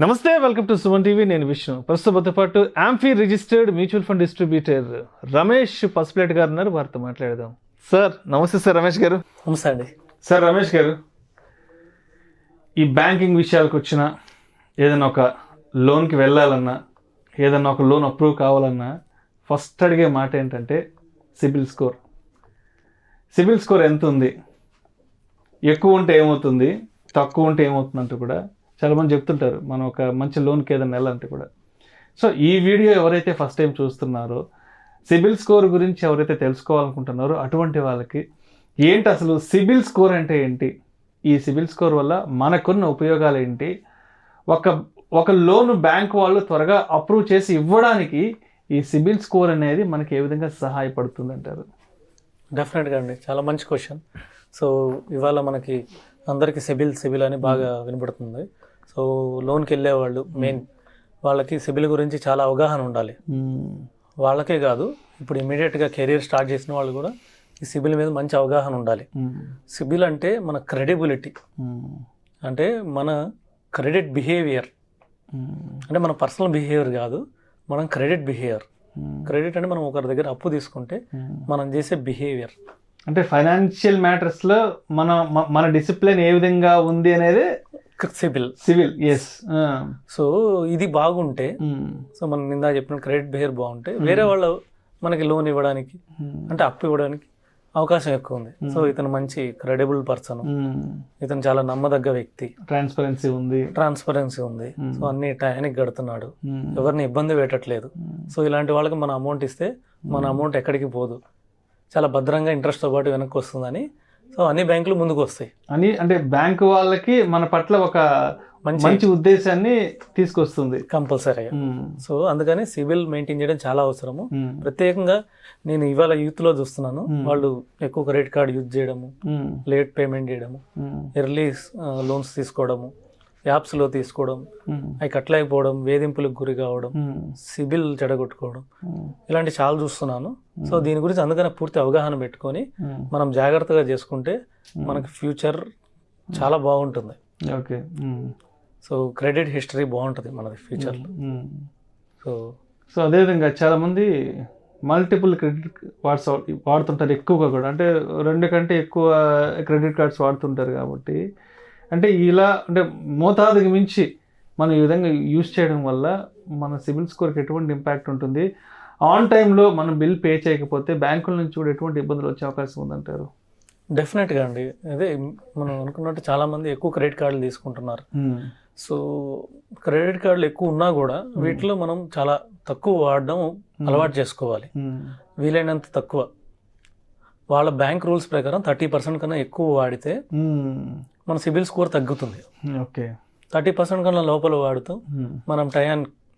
నమస్తే, welcome to Suman TV. నేను విష్ణు. ప్రస్తుతంతో పాటు AMFI registered mutual fund distributor Ramesh Pasupuleti garu ఉన్నారు. వారితో మాట్లాడదాం. సార్ నమస్తే. సార్ రమేష్ గారు. నమస్తే అండి. సార్ రమేష్ గారు, ఈ బ్యాంకింగ్ విషయాలకు వచ్చిన ఏదైనా ఒక లోన్కి వెళ్ళాలన్నా, ఏదైనా ఒక లోన్ అప్రూవ్ కావాలన్నా ఫస్ట్ అడిగే మాట ఏంటంటే సిబిల్ స్కోర్. సిబిల్ స్కోర్ ఎంత ఉంది, ఎక్కువ ఉంటే ఏమవుతుంది, తక్కువ ఉంటే ఏమవుతుందంటూ కూడా చాలామంది చెప్తుంటారు. మనం ఒక మంచి లోన్కి ఏదైనా వెళ్ళాలంటే కూడా. సో ఈ వీడియో ఎవరైతే ఫస్ట్ టైం చూస్తున్నారో, సిబిల్ స్కోర్ గురించి ఎవరైతే తెలుసుకోవాలనుకుంటున్నారో అటువంటి వాళ్ళకి ఏంటి అసలు సిబిల్ స్కోర్ అంటే ఏంటి, ఈ సిబిల్ స్కోర్ వల్ల మనకున్న ఉపయోగాలు ఏంటి, ఒక లోన్ బ్యాంక్ వాళ్ళు త్వరగా అప్రూవ్ చేసి ఇవ్వడానికి ఈ సిబిల్ స్కోర్ అనేది మనకి ఏ విధంగా సహాయపడుతుంది అంటారు? డెఫినెట్గా అండి, చాలా మంచి క్వశ్చన్. సో ఇవాళ మనకి అందరికీ సిబిల్ అని బాగా వినపడుతుంది. సో లోన్కి వెళ్ళేవాళ్ళు మెయిన్ వాళ్ళకి సిబిల్ గురించి చాలా అవగాహన ఉండాలి. వాళ్ళకే కాదు, ఇప్పుడు ఇమీడియట్గా కెరీర్ స్టార్ట్ చేసిన వాళ్ళు కూడా ఈ సిబిల్ మీద మంచి అవగాహన ఉండాలి. సిబిల్ అంటే మన క్రెడిబిలిటీ, అంటే మన క్రెడిట్ బిహేవియర్, అంటే మన పర్సనల్ బిహేవియర్ కాదు, మనం క్రెడిట్ బిహేవియర్. క్రెడిట్ అంటే మనం ఒకరి దగ్గర అప్పు తీసుకుంటే మనం చేసే బిహేవియర్, అంటే ఫైనాన్షియల్ మ్యాటర్స్లో మన డిసిప్లిన్ ఏ విధంగా ఉంది అనేది సివిల్. ఎస్. సో ఇది బాగుంటే, సో మనం నిందా చెప్పిన క్రెడిట్ బిహేవియర్ బాగుంటే వేరే వాళ్ళు మనకి లోన్ ఇవ్వడానికి, అంటే అప్పు ఇవ్వడానికి అవకాశం ఎక్కువ ఉంది. సో ఇతను మంచి క్రెడిబుల్ పర్సన్, ఇతను చాలా నమ్మదగ్గ వ్యక్తి, ట్రాన్స్పరెన్సీ ఉంది, సో అన్ని టైంకి గడుతున్నాడు, ఎవరిని ఇబ్బంది పెట్టట్లేదు. సో ఇలాంటి వాళ్ళకి మన అమౌంట్ ఇస్తే మన అమౌంట్ ఎక్కడికి పోదు, చాలా భద్రంగా ఇంట్రెస్ట్తో పాటు వెనక్కి వస్తుందని సో అన్ని బ్యాంకులు ముందుకు వస్తాయి అని, అంటే బ్యాంకు వాళ్ళకి మన పట్ల ఒక మంచి ఉద్దేశాన్ని తీసుకొస్తుంది కంపల్సరీగా. సో అందుకని సిబిల్ మెయింటైన్ చేయడం చాలా అవసరము. ప్రత్యేకంగా నేను ఇవాళ యూత్లో చూస్తున్నాను, వాళ్ళు ఎక్కువ క్రెడిట్ కార్డ్ యూజ్ చేయడము, లేట్ పేమెంట్ చేయడము, ఎర్లీ లోన్స్ తీసుకోవడము, యాప్స్లో తీసుకోవడం, అవి కట్టలేకపోవడం, వేధింపులకు గురి కావడం, సిబిల్ చెడగొట్టుకోవడం, ఇలాంటి చాలా చూస్తున్నాను. సో దీని గురించి అందుకనే పూర్తి అవగాహన పెట్టుకొని మనం జాగ్రత్తగా చేసుకుంటే మనకి ఫ్యూచర్ చాలా బాగుంటుంది. ఓకే. సో క్రెడిట్ హిస్టరీ బాగుంటుంది మనది ఫ్యూచర్లో. సో అదేవిధంగా చాలామంది మల్టిపుల్ క్రెడిట్ కార్డ్స్ వాడుతుంటారు ఎక్కువగా కూడా, అంటే 2 కంటే ఎక్కువ క్రెడిట్ కార్డ్స్ వాడుతుంటారు. కాబట్టి అంటే ఇలా అంటే మోతాదుకి మించి మనం ఈ విధంగా యూజ్ చేయడం వల్ల మన సిబిల్ స్కోర్కి ఎటువంటి ఇంపాక్ట్ ఉంటుంది, ఆన్ టైంలో మనం బిల్ పే చేయకపోతే బ్యాంకుల నుంచి కూడా ఎటువంటి ఇబ్బందులు వచ్చే అవకాశం ఉందంటారు? డెఫినెట్గా అండి, అదే మనం అనుకున్నట్టు చాలామంది ఎక్కువ క్రెడిట్ కార్డులు తీసుకుంటున్నారు. సో క్రెడిట్ కార్డులు ఎక్కువ ఉన్నా కూడా వీటిలో మనం చాలా తక్కువ వాడడం అలవాటు చేసుకోవాలి. వీలైనంత తక్కువ, వాళ్ళ బ్యాంక్ రూల్స్ ప్రకారం 30% కన్నా ఎక్కువ వాడితే మన సిబిల్ స్కోర్ తగ్గుతుంది. ఓకే. 30% కన్నా లోపల వాడుతూ మనం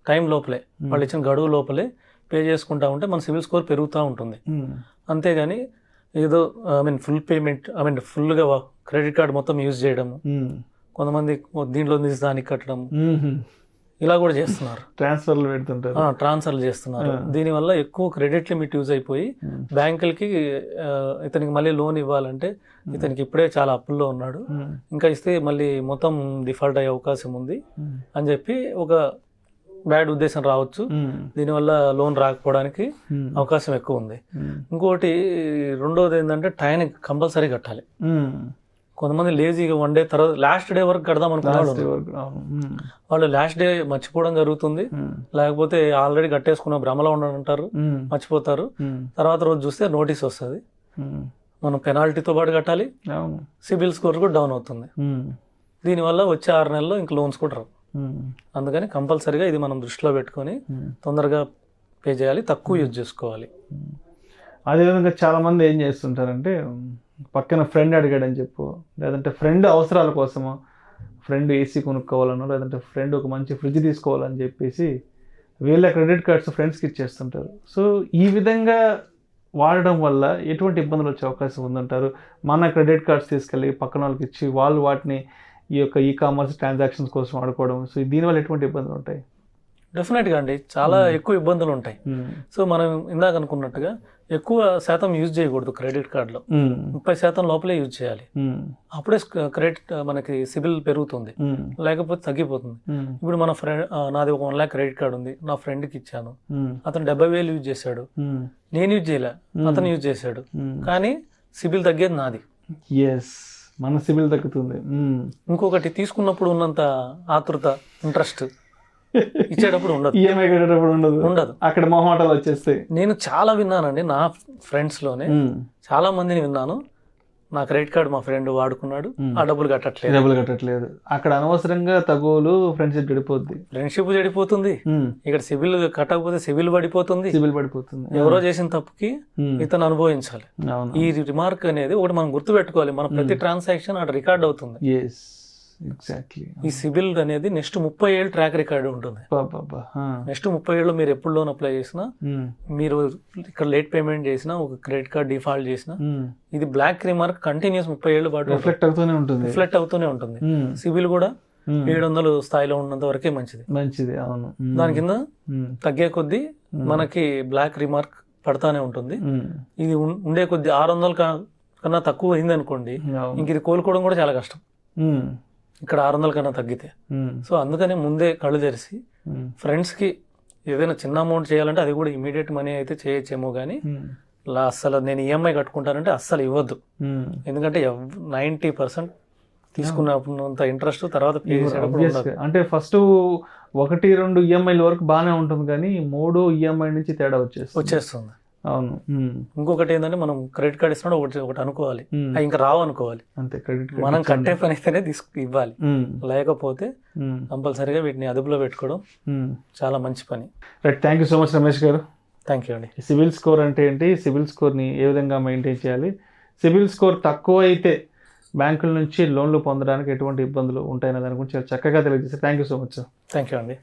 టైం లోపలే, వాళ్ళు ఇచ్చిన గడువు లోపలే పే చేసుకుంటా ఉంటే మన సిబిల్ స్కోర్ పెరుగుతూ ఉంటుంది. అంతేగాని ఏదో ఫుల్ పేమెంట్, ఫుల్గా క్రెడిట్ కార్డ్ మొత్తం యూజ్ చేయడము, కొంతమంది దీంట్లో తీసి దానికి కట్టడం, ఇలా కూడా చేస్తున్నారు. ట్రాన్స్ఫర్లు చేస్తున్నారు. దీనివల్ల ఎక్కువ క్రెడిట్ లిమిట్ యూజ్ అయిపోయి బ్యాంకులకి ఇతనికి మళ్ళీ లోన్ ఇవ్వాలంటే ఇతనికి ఇప్పుడే చాలా అప్పుల్లో ఉన్నాడు, ఇంకా ఇస్తే మళ్ళీ మొత్తం డిఫాల్ట్ అయ్యే అవకాశం ఉంది అని చెప్పి ఒక బ్యాడ్ ఉద్దేశం రావచ్చు. దీనివల్ల లోన్ రాకపోవడానికి అవకాశం ఎక్కువ ఉంది. ఇంకోటి రెండోది ఏంటంటే టైంకి కంపల్సరీ కట్టాలి. కొంతమంది లేజీగా 1 డే తర్వాత లాస్ట్ డే వరకు కడదాం అనుకున్నాడు, వాళ్ళు లాస్ట్ డే మర్చిపోవడం జరుగుతుంది, లేకపోతే ఆల్రెడీ కట్టేసుకున్న భ్రమలో ఉంటారు, మర్చిపోతారు. తర్వాత రోజు చూస్తే నోటీస్ వస్తుంది, మనం పెనాల్టీతో పాటు కట్టాలి, సిబిల్ స్కోర్ కూడా డౌన్ అవుతుంది. దీనివల్ల వచ్చే 6 నెలల్లో ఇంక లోన్స్ కూడా రావు. అందుకని కంపల్సరీగా ఇది మనం దృష్టిలో పెట్టుకొని తొందరగా పే చేయాలి, తక్కువ యూజ్ చేసుకోవాలి. అదేవిధంగా చాలామంది ఏం చేస్తుంటారంటే పక్కన ఫ్రెండ్ అడిగాడని చెప్పు, లేదంటే ఫ్రెండ్ అవసరాల కోసమో, ఫ్రెండ్ ఏసీ కొనుక్కోవాలనో, లేదంటే ఫ్రెండ్ ఒక మంచి ఫ్రిడ్జ్ తీసుకోవాలని చెప్పేసి వీళ్ళ క్రెడిట్ కార్డ్స్ ఫ్రెండ్స్కి ఇచ్చేస్తుంటారు. సో ఈ విధంగా వాడడం వల్ల ఎటువంటి ఇబ్బందులు వచ్చే అవకాశం ఉందంటారు? మన క్రెడిట్ కార్డ్స్ తీసుకెళ్ళి పక్కన వాళ్ళకి ఇచ్చి వాళ్ళు వాటిని ఈ యొక్క ఈకామర్స్ ట్రాన్సాక్షన్స్ కోసం వాడుకోవడం, సో దీనివల్ల ఎటువంటి ఇబ్బందులు ఉంటాయి? డెఫినెట్గా అండి, చాలా ఎక్కువ ఇబ్బందులు ఉంటాయి. సో మనం ఇందాక అనుకున్నట్టుగా ఎక్కువ శాతం యూజ్ చేయకూడదు క్రెడిట్ కార్డులో, 30% లోపలే యూజ్ చేయాలి. అప్పుడే క్రెడిట్ మనకి సిబిల్ పెరుగుతుంది, లేకపోతే తగ్గిపోతుంది. ఇప్పుడు మన ఫ్రెండ్, నాది ఒక 1 lakh క్రెడిట్ కార్డు ఉంది, నా ఫ్రెండ్కి ఇచ్చాను, అతను 70,000 యూజ్ చేశాడు, నేను యూజ్ చేయలే, అతను యూజ్ చేశాడు, కానీ సిబిల్ తగ్గేది నాది. మన సిబిల్ తగ్గుతుంది. ఇంకొకటి, తీసుకున్నప్పుడు ఉన్నంత ఆతృత, ఇంట్రెస్ట్ ఇచ్చేటప్పుడు ఉండదు, ఈఎంఐ కట్టేటప్పుడు ఉండదు, అక్కడ మొహమాటాలు వచ్చేస్తాయి. నేను చాలా విన్నానండి, నా ఫ్రెండ్స్ లోనే చాలా మందిని విన్నాను, నా క్రెడిట్ కార్డు మా ఫ్రెండ్ వాడుకున్నాడు, ఆ డబ్బులు కట్టట్లేదు. అక్కడ అనవసరంగా తగులు ఫ్రెండ్షిప్ చెడిపోతుంది. ఇక్కడ సిబిల్ కట్టకపోతే సిబిల్ పడిపోతుంది. ఎవరో చేసిన తప్పుకి ఇతను అనుభవించాలి. ఈ రిమార్క్ అనేది ఒకటి మనం గుర్తు పెట్టుకోవాలి. మన ప్రతి ట్రాన్సాక్షన్ అక్కడ రికార్డ్ అవుతుంది. ఈ సిబిల్ అనేది నెక్స్ట్ 30 ఏళ్ళు ట్రాక్ రికార్డు ఉంటుంది. నెక్స్ట్ 30 ఏళ్ళు మీరు ఎప్పుడు లోన్ అప్లై చేసినా, మీరు ఇక్కడ లేట్ పేమెంట్ చేసినా, ఒక క్రెడిట్ కార్డ్ డిఫాల్ట్ చేసినా, ఇది బ్లాక్ రిమార్క్ కంటిన్యూస్ 30 ఏళ్ళ పాటు రిఫ్లెక్ట్ అవుతూనే ఉంటుంది. సిబిల్ కూడా 700 స్థాయిలో ఉన్నంత వరకే మంచిది. అవును. దాని కింద తగ్గే కొద్దీ మనకి బ్లాక్ రిమార్క్ పడతానే ఉంటుంది. ఇది ఉండే కొద్దీ 600 కన్నా తక్కువ అయింది అనుకోండి, ఇంక ఇది కోలుకోవడం కూడా చాలా కష్టం. ఇక్కడ 600 కన్నా తగ్గితే. సో అందుకనే ముందే కళ్ళు తెరిచి ఫ్రెండ్స్కి ఏదైనా చిన్న అమౌంట్ చేయాలంటే అది కూడా ఇమీడియట్ మనీ అయితే చేయొచ్చేమో, కానీ అస్సలు నేను ఈఎంఐ కట్టుకుంటానంటే అస్సలు ఇవ్వద్దు. ఎందుకంటే 90% తీసుకున్నంత ఇంట్రెస్ట్ తర్వాత పే చేసేటప్పుడు అంటే ఫస్ట్ 1-2 ఈఎంఐల వరకు బాగానే ఉంటుంది, కానీ 3 ఈఎంఐ నుంచి తేడా వచ్చేస్తుంది. అవును. ఇంకొకటి ఏంటంటే, మనం క్రెడిట్ కార్డ్ ఇస్తున్నాడు ఒకటి అనుకోవాలి, ఇంకా రావు అనుకోవాలి. అంతే, క్రెడిట్ మనం కట్టే పని అయితేనే ఇవ్వాలి, లేకపోతే కంపల్సరీగా వీటిని అదుపులో పెట్టుకోవడం చాలా మంచి పని. Right, thank you so much Ramesh garu. Thank you అండి. సిబిల్ స్కోర్ అంటే ఏంటి, సిబిల్ స్కోర్ని ఏ విధంగా మెయింటైన్ చేయాలి, సిబిల్ స్కోర్ తక్కువ అయితే బ్యాంకుల నుంచి లోన్లు పొందడానికి ఎటువంటి ఇబ్బందులు ఉంటాయనే దాని గురించి చాలా చక్కగా తెలియజేశారు. Thank you so much. Thank you అండి.